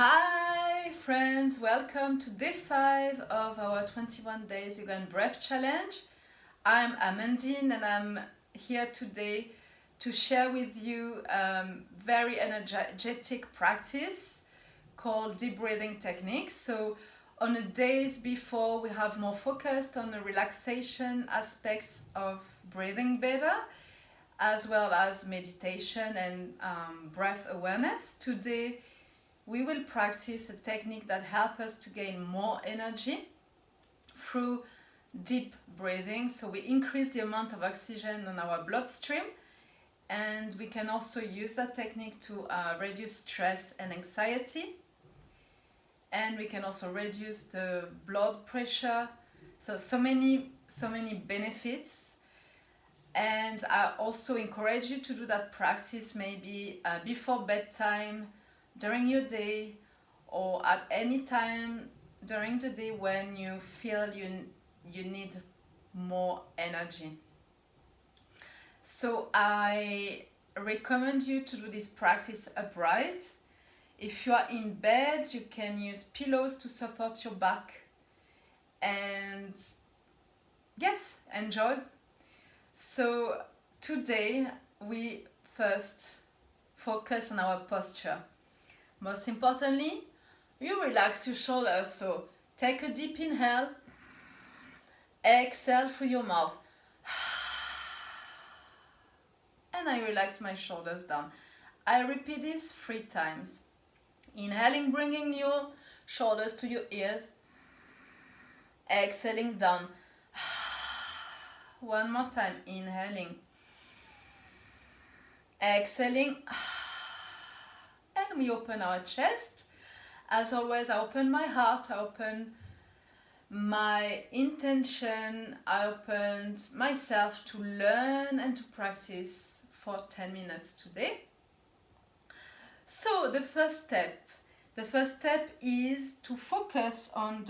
Hi friends, welcome to day 5 of our 21 days yoga and breath challenge. I'm Amandine and I'm here today to share with you very energetic practice called deep breathing techniques. So on the days before we have more focused on the relaxation aspects of breathing better, as well as meditation and breath awareness. Today we will practice a technique that helps us to gain more energy through deep breathing. So we increase the amount of oxygen in our bloodstream, and we can also use that technique to reduce stress and anxiety, and we can also reduce the blood pressure. So many benefits. And I also encourage you to do that practice maybe before bedtime, during your day, or at any time during the day when you feel you need more energy. So I recommend you to do this practice upright. If you are in bed, you can use pillows to support your back, and yes, enjoy. So today we first focus on our posture. Most importantly, you relax your shoulders. So take a deep inhale, exhale through your mouth, and I relax my shoulders down. I repeat this 3 times. Inhaling, bringing your shoulders to your ears, exhaling down. One more time, inhaling, exhaling, and we open our chest. As always, I open my heart, I open my intention, I opened myself to learn and to practice for 10 minutes today. So the first step is to focus on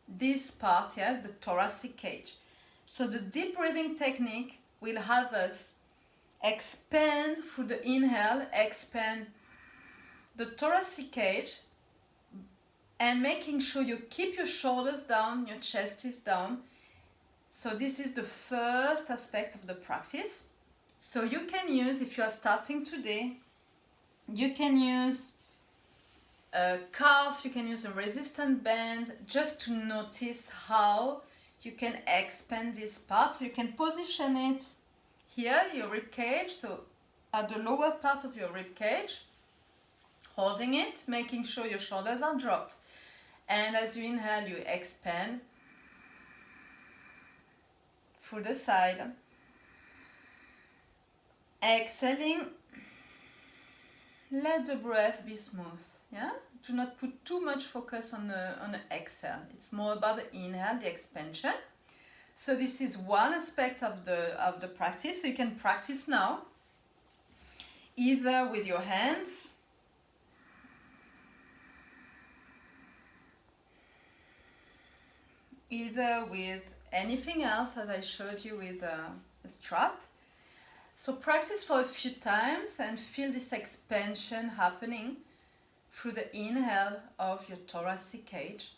this part here, the thoracic cage. So the deep breathing technique will have us expand through the inhale, expand the thoracic cage, and making sure you keep your shoulders down, your chest is down. So this is the first aspect of the practice. So you can use, if you are starting today, you can use a calf, you can use a resistant band, just to notice how you can expand this part. So you can position it here, your rib cage, so at the lower part of your rib cage, holding it, making sure your shoulders are dropped. And as you inhale, you expand through the side. Exhaling, let the breath be smooth. Yeah? Do not put too much focus on the exhale. It's more about the inhale, the expansion. So this is one aspect of the practice. So you can practice now, either with your hands, either with anything else, as I showed you with a strap. So practice for a few times and feel this expansion happening through the inhale of your thoracic cage.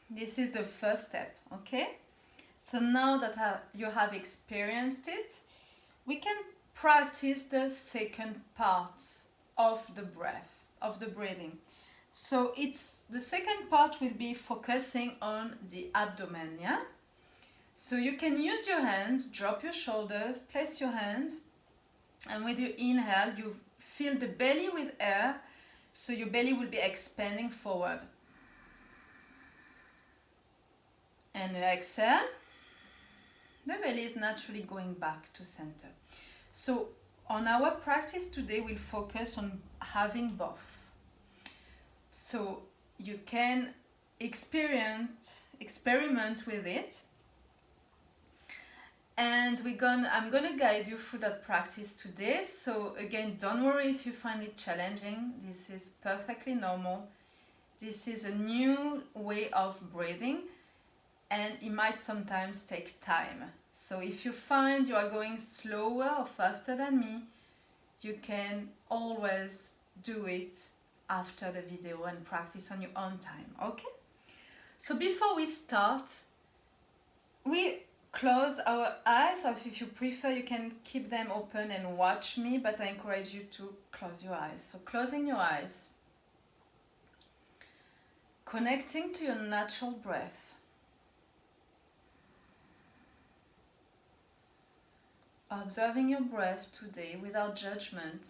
This is the first step, okay? So now that you have experienced it, we can practice the second part of the breath, of the breathing. So the second part will be focusing on the abdomen, yeah? So you can use your hand, drop your shoulders, place your hand, and with your inhale, you fill the belly with air, so your belly will be expanding forward. And you exhale, the belly is naturally going back to center. So on our practice today, we'll focus on having both. So you can experiment with it, and I'm gonna guide you through that practice today. So again, don't worry if you find it challenging. This is perfectly normal. This is a new way of breathing, and it might sometimes take time. So if you find you are going slower or faster than me, you can always do it after the video and practice on your own time, okay? So before we start, we close our eyes, or if you prefer, you can keep them open and watch me, but I encourage you to close your eyes. So closing your eyes, connecting to your natural breath, observing your breath today without judgment.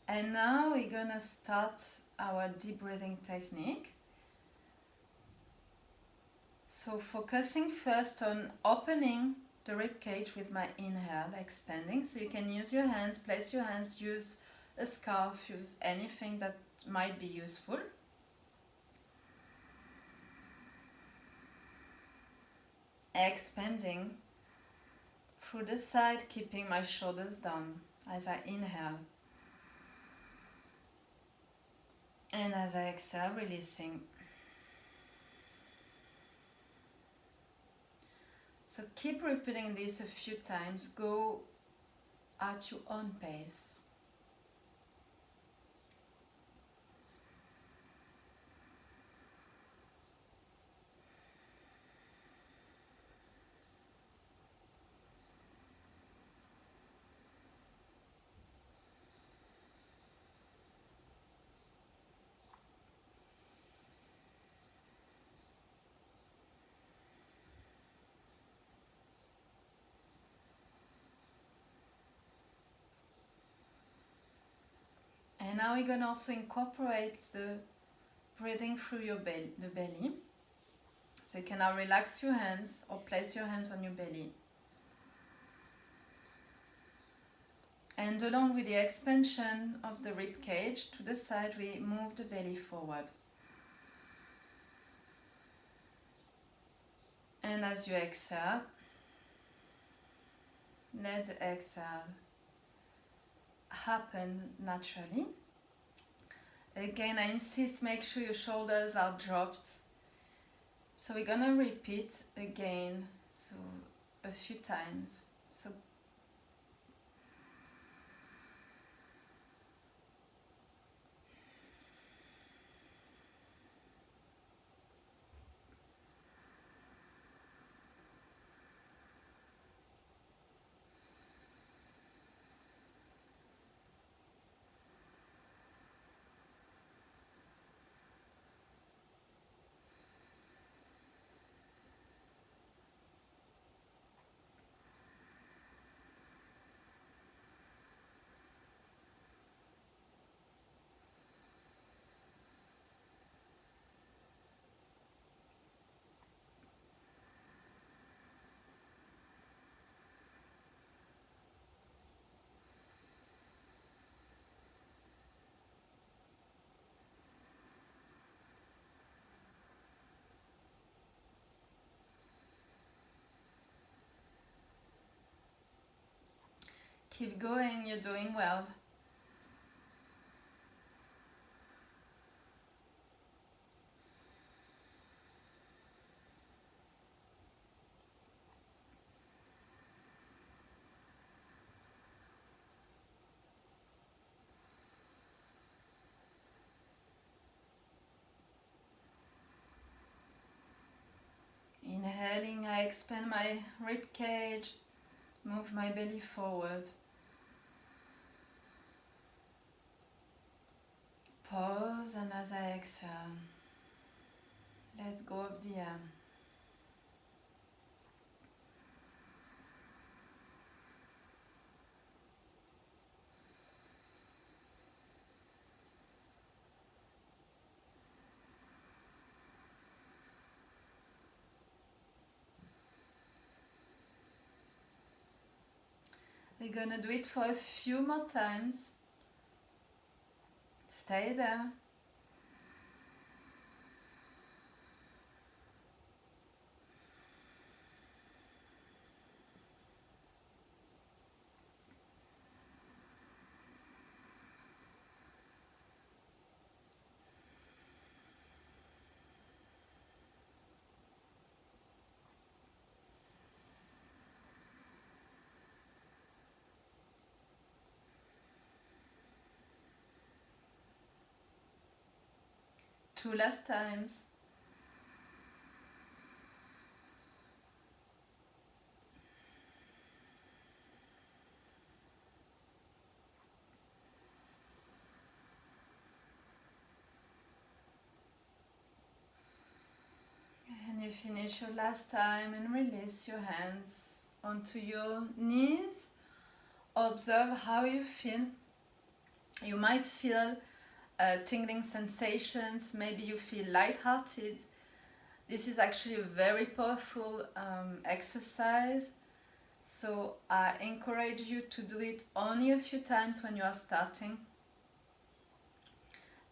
And now we're gonna start our deep breathing technique. So focusing first on opening the rib cage with my inhale, expanding. So you can use your hands, place your hands, use a scarf, use anything that might be useful. Expanding through the side, keeping my shoulders down as I inhale. And as I exhale, releasing. So keep repeating this a few times. Go at your own pace. And now we're going to also incorporate the breathing through your the belly. So you can now relax your hands or place your hands on your belly. And along with the expansion of the rib cage to the side, we move the belly forward. And as you exhale, let the exhale happen naturally. Again, I insist, make sure your shoulders are dropped. So we're gonna repeat again, so a few times. So keep going, you're doing well. Inhaling, I expand my rib cage, move my belly forward. Pause, and as I exhale, let go of the air. We're gonna do it for a few more times. Stay there. 2 last times. And you finish your last time and release your hands onto your knees. Observe how you feel. You might feel tingling sensations, maybe you feel lighthearted. This is actually a very powerful exercise, so I encourage you to do it only a few times when you are starting,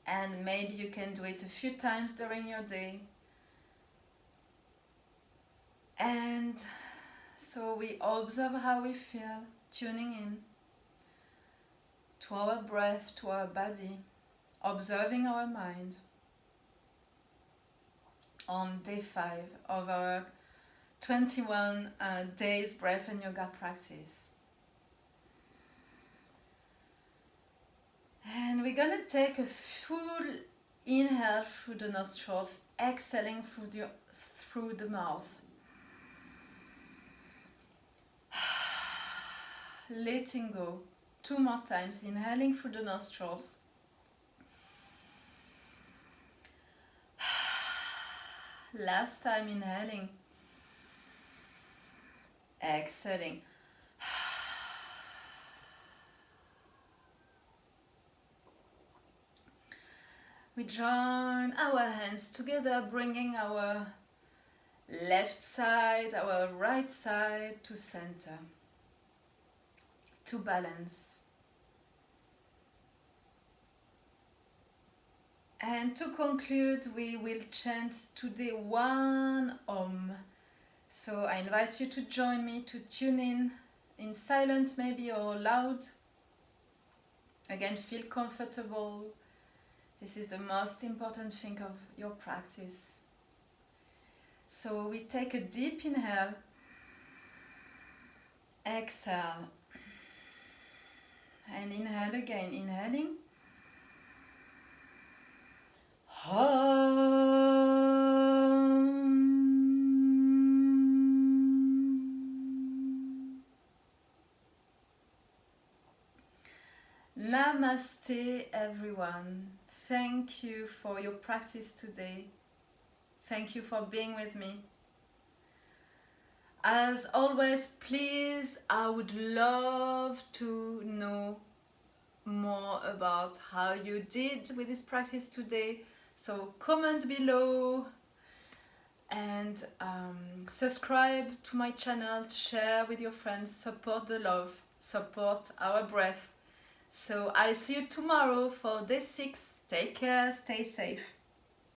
and maybe you can do it a few times during your day. And so we observe how we feel, tuning in to our breath, to our body, observing our mind on day 5 of our 21 days breath and yoga practice. And we're gonna take a full inhale through the nostrils, exhaling through the mouth. Letting go. 2 more times, inhaling through the nostrils. Last time, inhaling. Exhaling. We join our hands together, bringing our left side, our right side to center, to balance. And to conclude, we will chant today one Om. So I invite you to join me, to tune in silence maybe, or loud. Again, feel comfortable. This is the most important thing of your practice. So we take a deep inhale, exhale, and inhale again, inhaling. Namaste everyone. Thank you for your practice today. Thank you for being with me. As always, please, I would love to know more about how you did with this practice today. So comment below and subscribe to my channel, share with your friends, support the love, support our breath. So I'll see you tomorrow for day 6. Take care, stay safe.